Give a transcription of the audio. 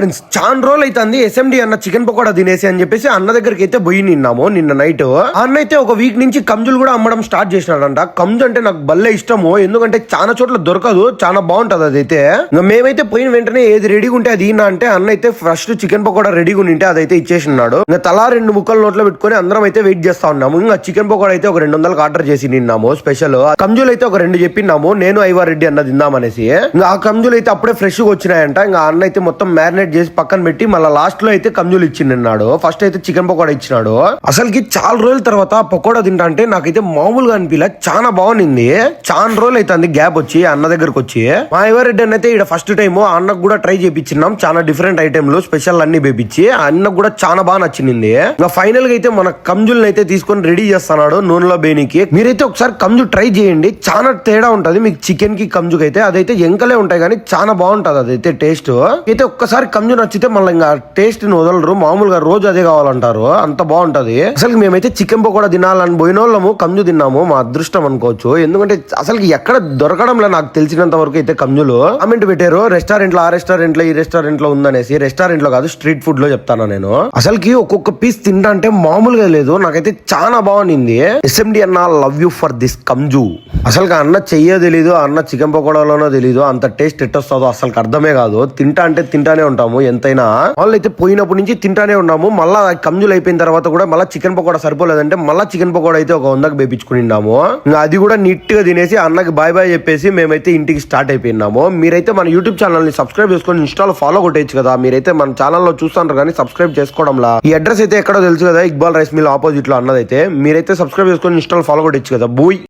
Friends చాలా రోజులు అయితే ఎస్ఎండి అన్న చికెన్ పకోడా తినేసి అని చెప్పేసి అన్న దగ్గరికి అయితే పోయి నిన్నాము నిన్న నైట్. అన్న అయితే ఒక వీక్ నుంచి కంజులు కూడా అమ్మడం స్టార్ట్ చేసినాడంట. కంజు అంటే నాకు భలే ఇష్టము, ఎందుకంటే చాలా చోట్ల దొరకదు, చాలా బాగుంటది అదైతే. ఇంకా మేమైతే పోయిన వెంటనే ఏది రెడీగా ఉంటే అది అంటే అన్న అయితే ఫస్ట్ చికెన్ పకోడా రెడీగా ఉంటే అదైతే ఇచ్చేసినాడు. ఇంకా తలా 2 ముక్కలు నోట్లో పెట్టుకుని అందరం అయితే వెయిట్ చేస్తా ఉన్నాము. ఇంకా చికెన్ పకోడా అయితే ఒక 200కి ఆర్డర్ చేసి నిన్నాము స్పెషల్. కంజులు అయితే ఒక 2 చెప్పినాము, నేను ఐవారెడ్డి అన్న తిందామనేసి. ఇంకా ఆ కంజులు అయితే అప్పుడే ఫ్రెష్ గా వచ్చినాయంట. ఇంకా అన్న అయితే మొత్తం మ్యారినేట్ చేసి పక్కన పెట్టి మళ్ళీ లాస్ట్ లో అయితే కంజులు ఇచ్చిన్నాడు. ఫస్ట్ అయితే చికెన్ పకోడా ఇచ్చినాడు. అసలుకి చాలా రోజుల తర్వాత పకోడా తింటా అంటే నాకైతే మామూలుగా అనిపించలే, చాలా బాగుంది. చాలా రోజులు అయితే గ్యాప్ వచ్చి అన్న దగ్గరకు వచ్చి మా ఐవారెడ్డి అన్న అయితే ఇక్కడ ఫస్ట్ టైం అన్నకు కూడా ట్రై చేయించినాం. చాలా డిఫరెంట్ ఐటెంలు స్పెషల్ అన్ని వేపించి అన్నకు కూడా చాలా బాగా నచ్చింది. ఇంకా ఫైనల్ గా అయితే మన కంజుల్ని అయితే తీసుకొని రెడీ చేస్తున్నాడు నూనెలో బేనికి. మీరైతే ఒకసారి కంజు ట్రై చేయండి, చాలా తేడా ఉంటది మీకు చికెన్ కి కంజుకి అయితే. అదైతే ఎంకలే ఉంటాయి కానీ చాలా బాగుంటది అదైతే టేస్ట్. అయితే ఒక్కసారి కంజు నచ్చితే మళ్ళీ ఇంకా టేస్ట్ ని వదలరు, మామూలుగా రోజు అదే కావాలంటారు, అంత బాగుంటది. అసలు మేమైతే చికెన్ పకోడా తినాలని పోయిన వాళ్ళము కంజు తిన్నాము, మా అదృష్టం అనుకోవచ్చు. ఎందుకంటే అసలు ఎక్కడ దొరకడంలో నాకు తెలిసినంత వరకు అయితే కంజులు కామెంట్ పెట్టారు రెస్టారెంట్ లో, ఆ రెస్టారెంట్ లో, ఈ రెస్టారెంట్ లో ఉందనేసి. రెస్టారెంట్ లో కాదు, స్ట్రీట్ ఫుడ్ లో చెప్తాను నేను. అసలుకి ఒక్కొక్క పీస్ తింటా అంటే మామూలుగా లేదు, నాకైతే చాలా బాగుంది. ఎస్ఎండి అన్న లవ్ యూ ఫర్ దిస్ కంజు. అసలు అన్న చెయ్యో తెలీదు, అన్న చికెన్ పకోడాలోనో తెలీదు, అంత టేస్ట్ ఎట్టొస్తుందో అసలు అర్థమే కాదు. తింటా అంటే తింటానే ఉంటాము ఎంతైనా. వాళ్ళు అయితే పోయినప్పటి నుంచి తింటానే ఉన్నాము. మళ్ళా కంజులు అయిపోయిన తర్వాత కూడా మళ్ళీ చికెన్ పకోడా సరిపోలేదంటే మళ్ళీ చికెన్ పకోడా అయితే ఒక 100కి వేపించుకున్నాము. ఇంకా అది కూడా నీట్ గా తినేసి అన్నకి బాయ్ బాయ్ చెప్పేసి మేమైతే ఇంటికి స్టార్ట్ అయిపోయినాము. మీరైతే మన యూట్యూబ్ ఛానల్ ని సబ్స్క్రైబ్ చేసుకొని ఇన్స్టాలో ఫాలో కొట్టేయచ్చు కదా. మీరైతే మన ఛానల్లో చూస్తుంటారు కానీ సబ్స్క్రైబ్ చేసుకోవడంలా. ఈ అడ్రస్ అయితే ఎక్కడో తెలుసు కదా, ఇక్బాల్ రైస్ మిల్ ఆపోజిట్ లో అన్నదైతే. మీరైతే సబ్స్క్రైబ్ చేసుకొని ఇన్స్టాలో ఫాలో కొట్టేయచ్చు కదా. బూయ్.